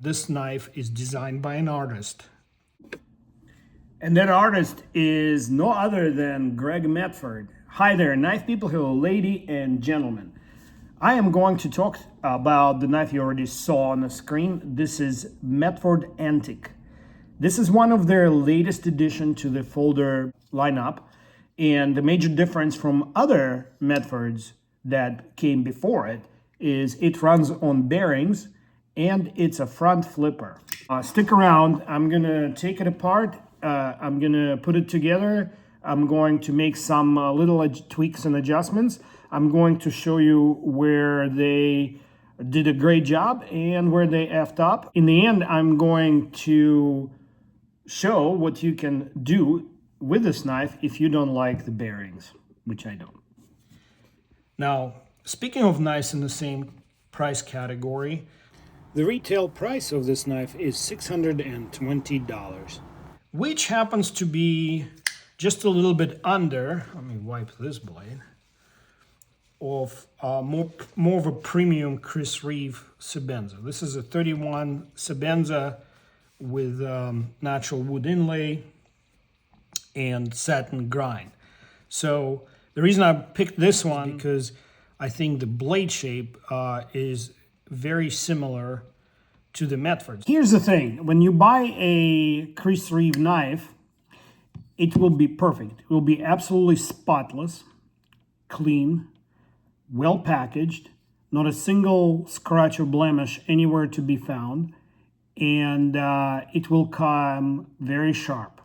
This knife is designed by an artist. And that artist is no other than Greg Medford. Hi there, knife people, hello lady and gentlemen. I am going to talk about the knife you already saw on the screen. This is Medford Antik. This is one of their latest addition to the folder lineup. And the major difference from other Medfords that came before it is it runs on bearings and it's a front flipper. Stick around, I'm gonna take it apart, I'm gonna put it together, I'm going to make some little tweaks and adjustments. I'm going to show you where they did a great job and where they effed up. In the end, I'm going to show what you can do with this knife if you don't like the bearings, which I don't. Now, speaking of knives in the same price category, the retail price of this knife is $620, which happens to be just a little bit under, let me wipe this blade, of more of a premium Chris Reeve Sebenza. This is a 31 Sebenza with natural wood inlay and satin grind. So the reason I picked this one because I think the blade shape is very similar to the Medfords. Here's the thing, when you buy a Chris Reeve knife, it will be perfect. It will be absolutely spotless, clean, well packaged, not a single scratch or blemish anywhere to be found, and it will come very sharp.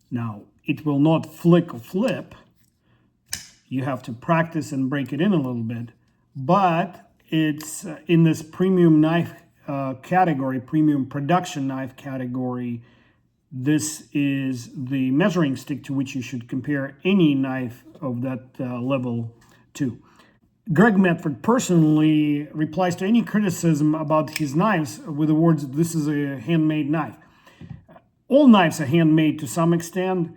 Now, it will not flick or flip. You have to practice and break it in a little bit, but it's in this premium knife category, premium production knife category. This is the measuring stick to which you should compare any knife of that level to. Greg Medford personally replies to any criticism about his knives with the words, "This is a handmade knife." All knives are handmade to some extent.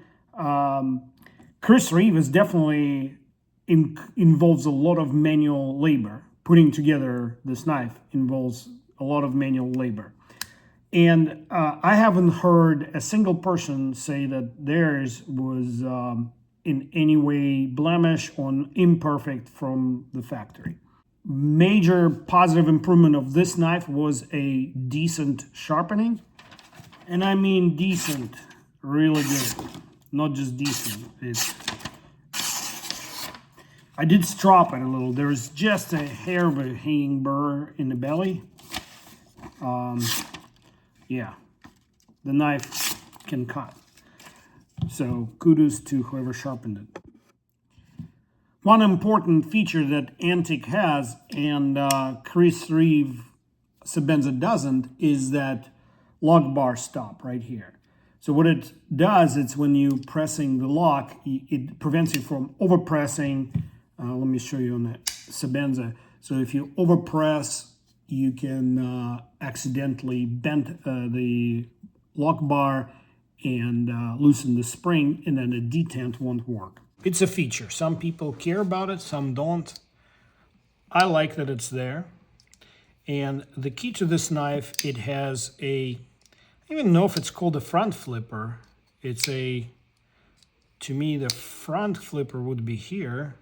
Chris Reeve is definitely involves a lot of manual labor. Putting together this knife involves a lot of manual labor. And I haven't heard a single person say that theirs was in any way blemish or imperfect from the factory. Major positive improvement of this knife was a decent sharpening. And I mean decent, really good, not just decent. I did strop it a little. There was just a hair of a hanging burr in the belly. Yeah, the knife can cut. So kudos to whoever sharpened it. One important feature that Antik has and Chris Reeve Sebenza doesn't is that lock bar stop right here. So what it does, it's when you pressing the lock, it prevents you from overpressing. Let me show you on that Sebenza. So if you overpress, you can accidentally bend the lock bar and loosen the spring, and then the detent won't work. It's a feature. Some people care about it, some don't. I like that it's there. And the key to this knife, it has a, I don't even know if it's called a front flipper. It's a, to me, the front flipper would be here,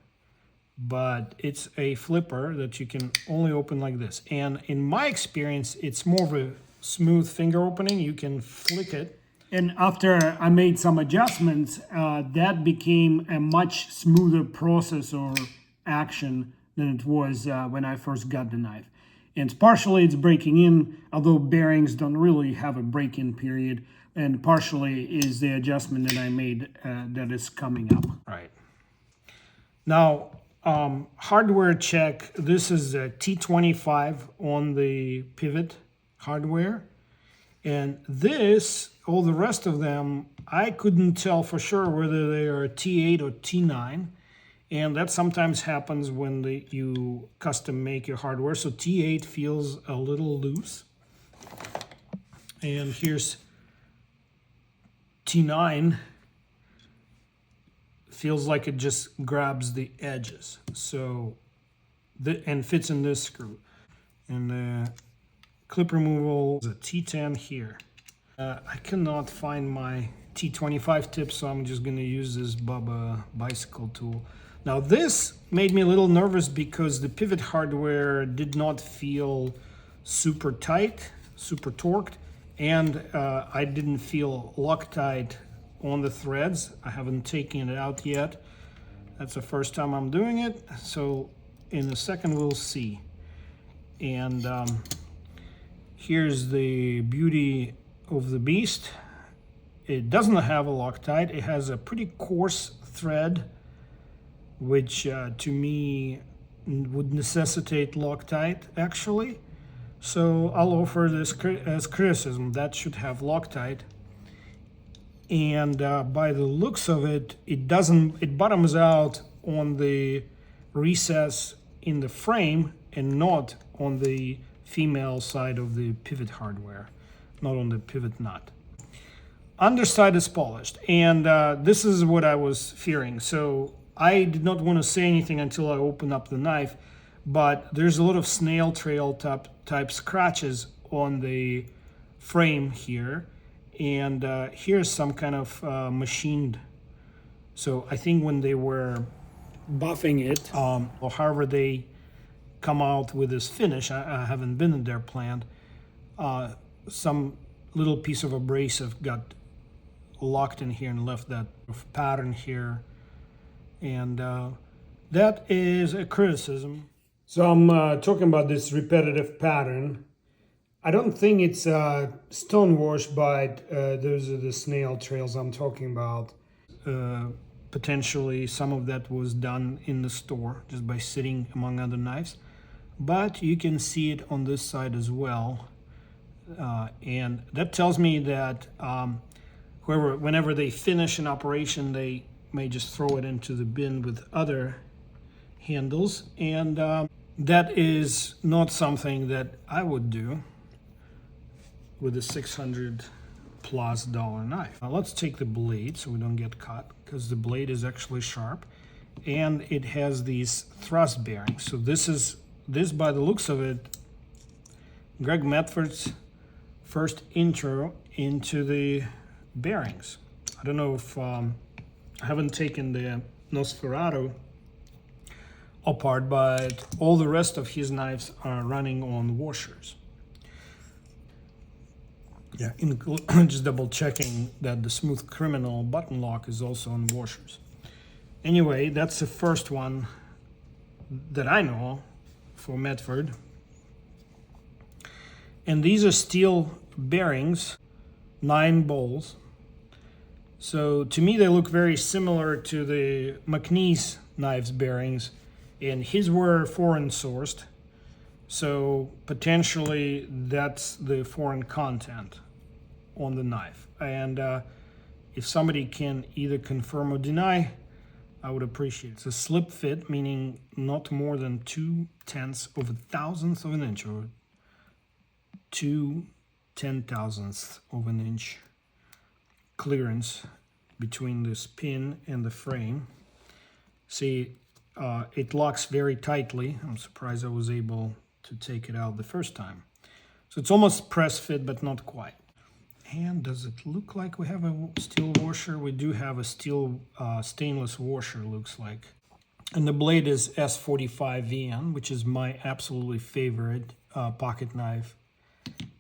but it's a flipper that you can only open like this. And in my experience, it's more of a smooth finger opening. You can flick it. And after I made some adjustments, that became a much smoother process or action than it was when I first got the knife. And partially it's breaking in, although bearings don't really have a break-in period, and partially is the adjustment that I made that is coming up. Right. Now, hardware check. This is a T25 on the pivot hardware. And this, all the rest of them, I couldn't tell for sure whether they are T8 or T9. And that sometimes happens when you custom make your hardware. So T8 feels a little loose. And here's T9. Feels like it just grabs the edges. So, and fits in this screw. And clip removal, the T10 here. I cannot find my T25 tip, so I'm just gonna use this Bubba bicycle tool. Now this made me a little nervous because the pivot hardware did not feel super tight, super torqued, and I didn't feel Loctite on the threads. I haven't taken it out yet. That's the first time I'm doing it, so in a second we'll see. And here's the beauty of the beast. It doesn't have a Loctite. It has a pretty coarse thread, which to me would necessitate Loctite actually. So I'll offer this as criticism. That should have Loctite. And by the looks of it, it bottoms out on the recess in the frame and not on the female side of the pivot hardware, not on the pivot nut. Underside is polished, and this is what I was fearing. So I did not want to say anything until I opened up the knife, but there's a lot of snail trail type scratches on the frame here, and here's some kind of machined. So I think when they were buffing it, or however they come out with this finish, I haven't been in their plant, some little piece of abrasive got locked in here and left that pattern here, and that is a criticism. So I'm talking about this repetitive pattern. I don't think it's stone wash, but those are the snail trails I'm talking about. Potentially some of that was done in the store just by sitting among other knives, but you can see it on this side as well, and that tells me that whenever they finish an operation, they may just throw it into the bin with other handles, and that is not something that I would do with a $600+ knife. Now let's take the blade so we don't get caught, because the blade is actually sharp and it has these thrust bearings. So this by the looks of it, Greg Medford's first intro into the bearings. I don't know if I haven't taken the Nosferatu apart, but all the rest of his knives are running on washers. Yeah, just double checking that the Smooth Criminal button lock is also on washers. Anyway, that's the first one that I know for Medford. And these are steel bearings, 9 bowls. So to me they look very similar to the McNeese knives bearings, and his were foreign sourced. So potentially that's the foreign content on the knife. And if somebody can either confirm or deny, I would appreciate it. It's a slip fit, meaning not more than 0.2 of a thousandth of an inch, or 0.2 of an inch clearance between this pin and the frame. See, it locks very tightly. I'm surprised I was able to take it out the first time. So it's almost press fit, but not quite. And does it look like we have a steel washer? We do have a steel stainless washer, looks like. And the blade is S45VN, which is my absolutely favorite pocket knife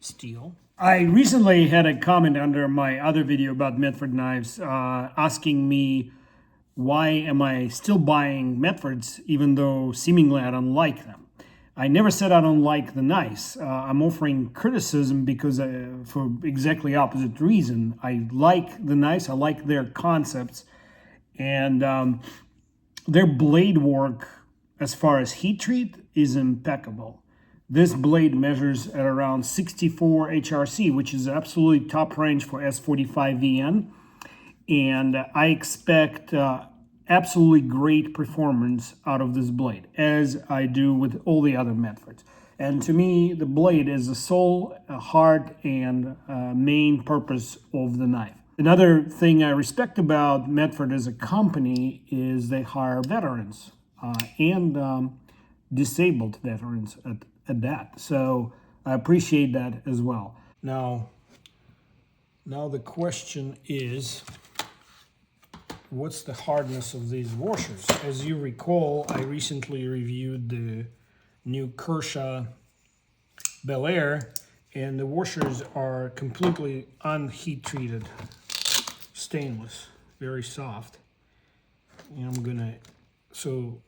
steel. I recently had a comment under my other video about Medford knives asking me why am I still buying Medfords even though seemingly I don't like them. I never said I don't like the knives. I'm offering criticism because for exactly opposite reason. I like the knives, I like their concepts, and their blade work as far as heat treat is impeccable. This blade measures at around 64 HRC, which is absolutely top range for S45VN, and I expect absolutely great performance out of this blade, as I do with all the other Medfords. And to me, the blade is the sole, heart, and main purpose of the knife. Another thing I respect about Medford as a company is they hire veterans and disabled veterans at that. So I appreciate that as well. Now the question is, what's the hardness of these washers? As you recall, I recently reviewed the new Kershaw Bel Air, and the washers are completely unheat treated, stainless, very soft. And I'm gonna, so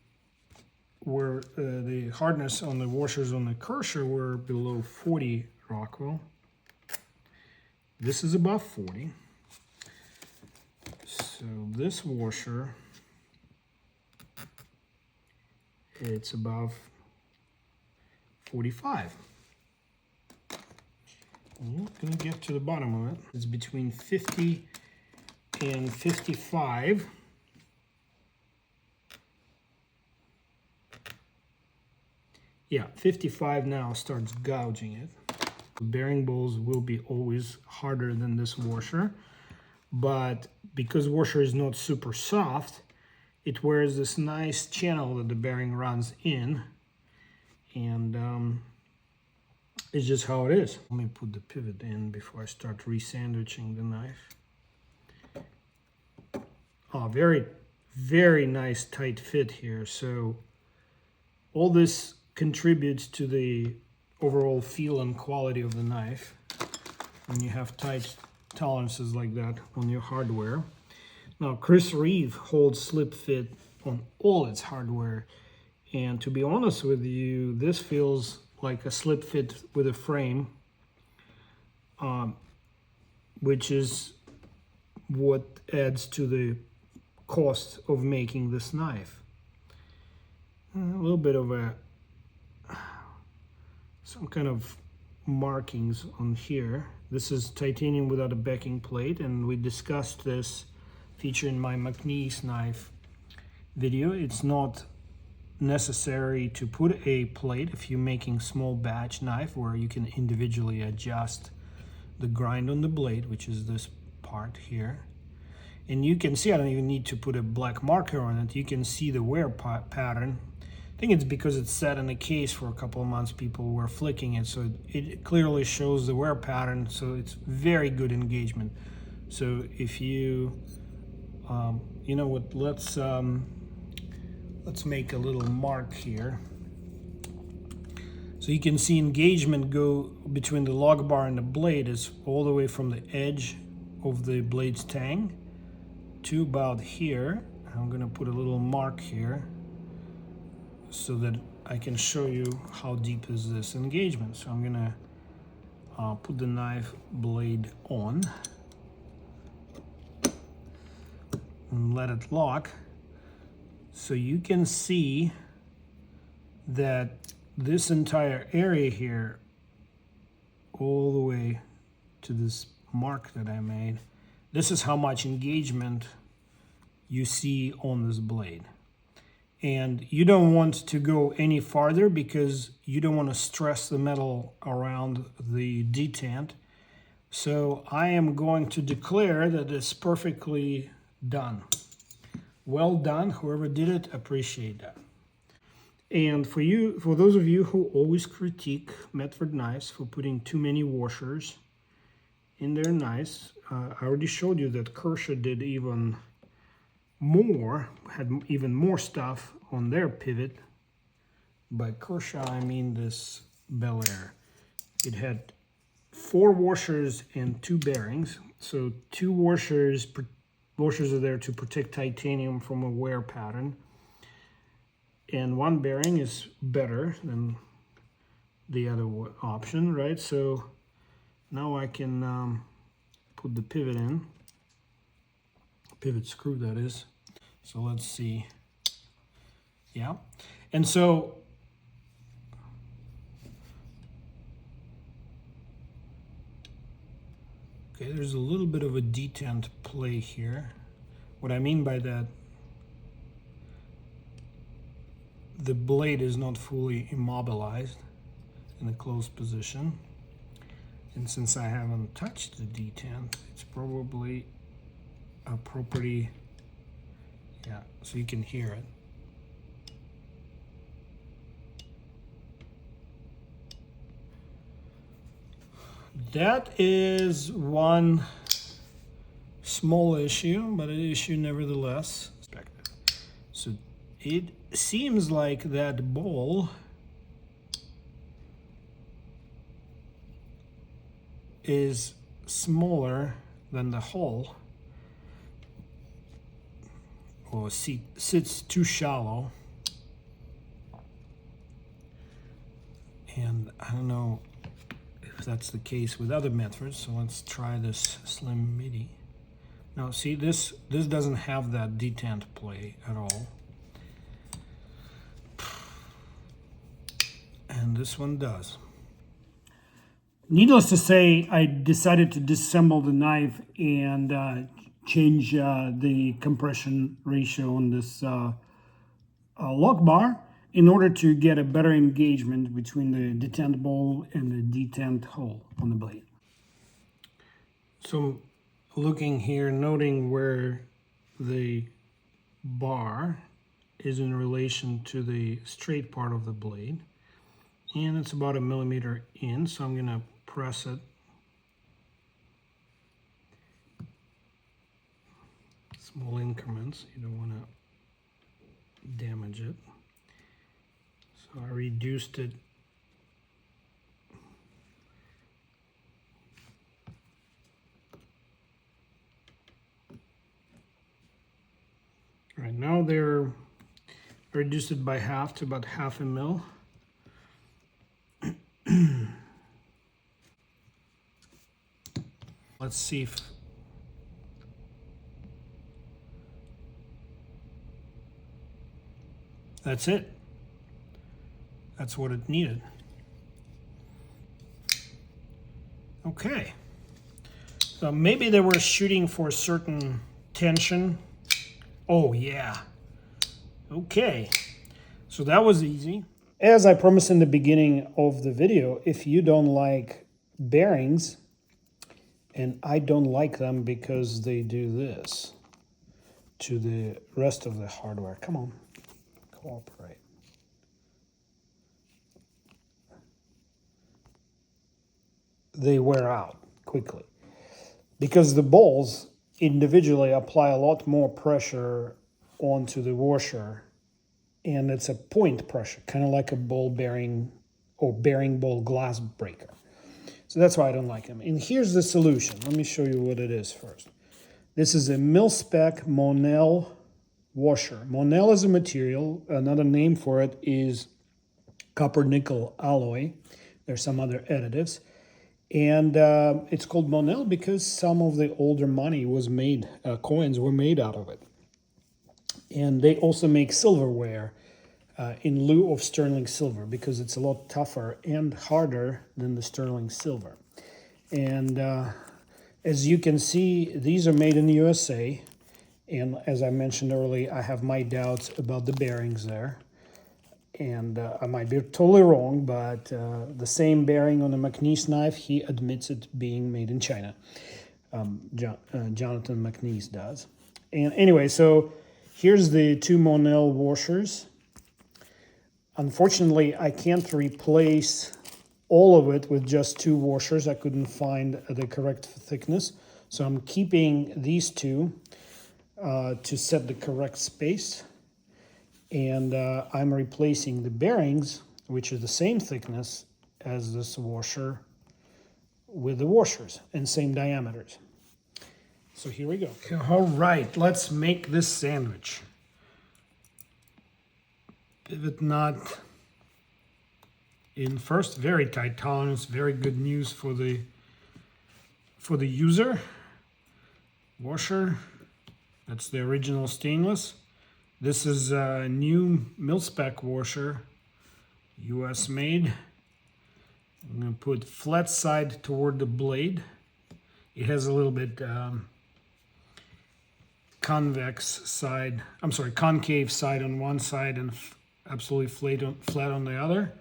where the hardness on the washers on the Kershaw were below 40 Rockwell, this is above 40. So this washer, it's above 45. We're gonna get to the bottom of it. It's between 50 and 55. Yeah, 55 now starts gouging it. The bearing bowls will be always harder than this washer, but because washer is not super soft, it wears this nice channel that the bearing runs in, and it's just how it is. Let me put the pivot in before I start re-sandwiching the knife. Oh, very, very nice tight fit here. So all this contributes to the overall feel and quality of the knife when you have tight tolerances like that on your hardware. Now, Chris Reeve holds slip fit on all its hardware, and to be honest with you, this feels like a slip fit with a frame, which is what adds to the cost of making this knife. A little bit of some kind of markings on here. This is titanium without a backing plate, and we discussed this feature in my McNeese knife video. It's not necessary to put a plate if you're making small batch knife where you can individually adjust the grind on the blade, which is this part here. And you can see I don't even need to put a black marker on it. You can see the wear pattern. I think it's because it's sat in a case for a couple of months, people were flicking it, so it clearly shows the wear pattern, so it's very good engagement. So if you, you know what, let's make a little mark here. So you can see engagement go between the log bar and the blade is all the way from the edge of the blade's tang to about here. I'm gonna put a little mark here so that I can show you how deep is this engagement. So I'm gonna put the knife blade on and let it lock. So you can see that this entire area here, all the way to this mark that I made, this is how much engagement you see on this blade. And you don't want to go any farther because you don't want to stress the metal around the detent. So I am going to declare that it's perfectly done. Well done, whoever did it, appreciate that. And for those of you who always critique Medford Knives for putting too many washers in their knives, I already showed you that Kershaw did even more, had even more stuff on their pivot. By Kershaw, I mean this Bel Air. It had 4 washers and 2 bearings. So 2 washers are there to protect titanium from a wear pattern. And 1 bearing is better than the other option, right? So now I can put the pivot in. Pivot screw, that is. So let's see. Yeah. And so okay, there's a little bit of a detent play here. What I mean by that, the blade is not fully immobilized in a closed position. And since I haven't touched the detent, it's probably a property, yeah, so you can hear it. that is one small issue, but an issue nevertheless. So it seems like that ball is smaller than the hole, or sits too shallow. And I don't know if that's the case with other Medfords, so let's try this slim midi. Now see, this doesn't have that detent play at all. And this one does. Needless to say, I decided to disassemble the knife and change the compression ratio on this lock bar in order to get a better engagement between the detent ball and the detent hole on the blade. So looking here, noting where the bar is in relation to the straight part of the blade, and it's about 1 millimeter in, so I'm gonna press it small increments. You don't want to damage it. So I reduced it right now. They're reduced it by half to about 1/2 mil. Let's see if that's it. That's what it needed. Okay. So maybe they were shooting for a certain tension. Oh yeah. Okay. So that was easy. As I promised in the beginning of the video, if you don't like bearings, and I don't like them because they do this to the rest of the hardware. Come on, cooperate. They wear out quickly because the balls individually apply a lot more pressure onto the washer, and it's a point pressure, kind of like a ball bearing or bearing ball glass breaker. So that's why I don't like them. And here's the solution. Let me show you what it is first. This is a mil-spec Monel washer. Monel is a material. Another name for it is copper nickel alloy. There's some other additives. And it's called Monel because some of the older money was made, coins were made out of it. And they also make silverware in lieu of sterling silver because it's a lot tougher and harder than the sterling silver. And as you can see, these are made in the USA. And as I mentioned earlier, I have my doubts about the bearings there. And I might be totally wrong, but the same bearing on the McNeese knife, he admits it being made in China. Jonathan McNeese does. And anyway, so here's the two Monel washers. Unfortunately, I can't replace all of it with just two washers. I couldn't find the correct thickness. So I'm keeping these two to set the correct space. And I'm replacing the bearings, which are the same thickness as this washer, with the washers and same diameters. So here we go. All right, let's make this sandwich. Pivot knot in first, very tight tolerance, very good news for the user. Washer, that's the original stainless. This is a new mil-spec washer, US made. I'm going to put flat side toward the blade. It has a little bit concave side on one side and absolutely flat on the other.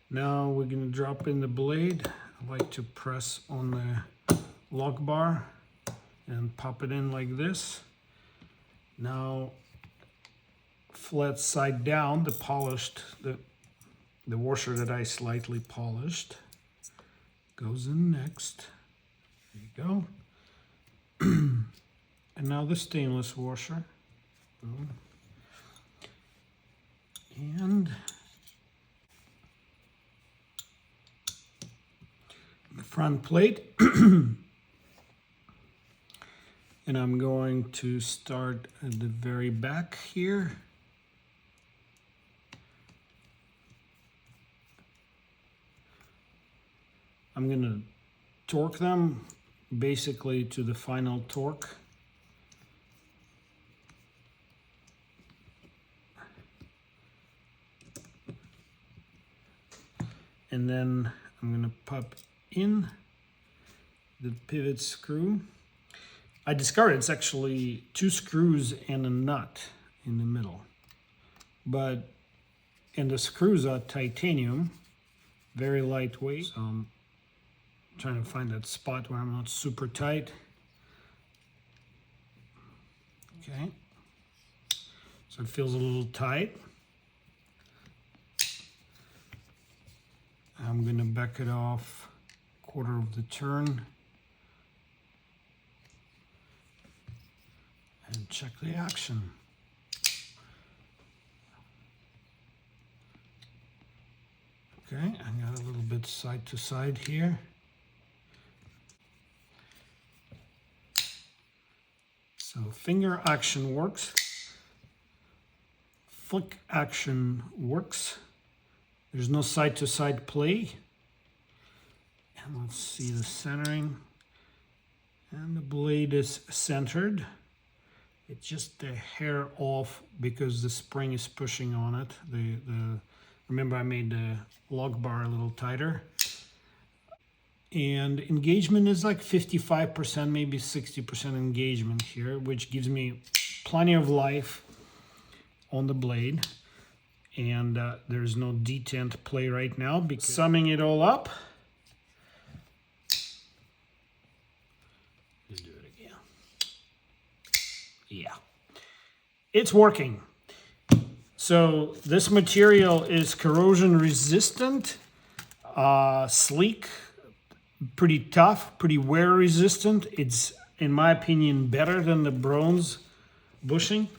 Now we're going to drop in the blade. I like to press on the lock bar and pop it in like this. Now flat side down, the washer that I slightly polished. goes in next. There you go. And now the stainless washer. Boom. And the front plate. And I'm going to start at the very back here. I'm going to torque them basically to the final torque. And then I'm going to pop in the pivot screw. I discovered it's actually 2 screws and a nut in the middle. And the screws are titanium, very lightweight. So I'm trying to find that spot where I'm not super tight. Okay. So it feels a little tight. I'm going to back it off 1/4 of the turn. And check the action. Okay, I got a little bit side to side here. So finger action works. Flick action works. There's no side to side play. And let's see the centering. And the blade is centered. It's just a hair off because the spring is pushing on it. Remember I made the lug bar a little tighter. And engagement is like 55%, maybe 60% engagement here, which gives me plenty of life on the blade. And there's no detent play right now. Because summing it all up, let's do it again. Yeah, it's working. So this material is corrosion resistant, sleek, pretty tough, pretty wear resistant. It's, in my opinion, better than the bronze bushing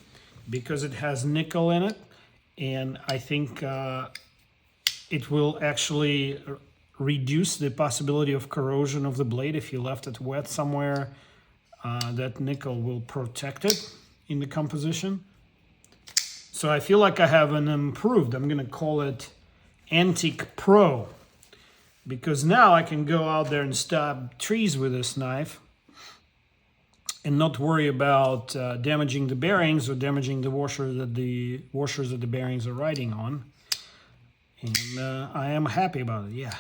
because it has nickel in it. And I think it will actually reduce the possibility of corrosion of the blade. If you left it wet somewhere, that nickel will protect it in the composition. So I feel like I have an improved, I'm going to call it Antik Pro, because now I can go out there and stab trees with this knife and not worry about damaging the bearings or damaging the washers that the bearings are riding on. And I am happy about it, yeah.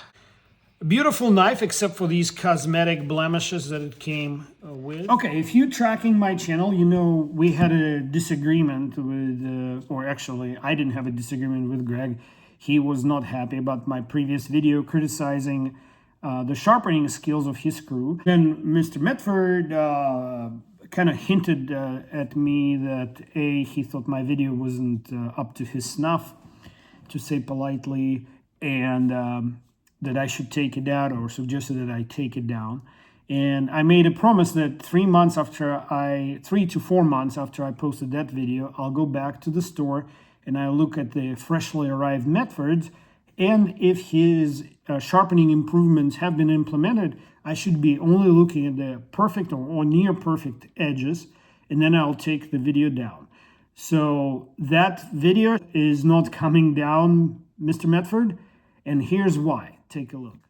A beautiful knife, except for these cosmetic blemishes that it came with. Okay, if you're tracking my channel, you know we had a disagreement with, or actually I didn't have a disagreement with Greg. He was not happy about my previous video criticizing the sharpening skills of his screw. Then Mr. Medford kind of hinted at me that he thought my video wasn't up to his snuff, to say politely, and that I should take it down, or suggested that I take it down. And I made a promise that 3 to 4 months after I posted that video, I'll go back to the store and I'll look at the freshly arrived Medfords, and if his sharpening improvements have been implemented, I should be only looking at the perfect or near perfect edges, and then I'll take the video down. So that video is not coming down, Mr. Medford, and here's why. Take a look.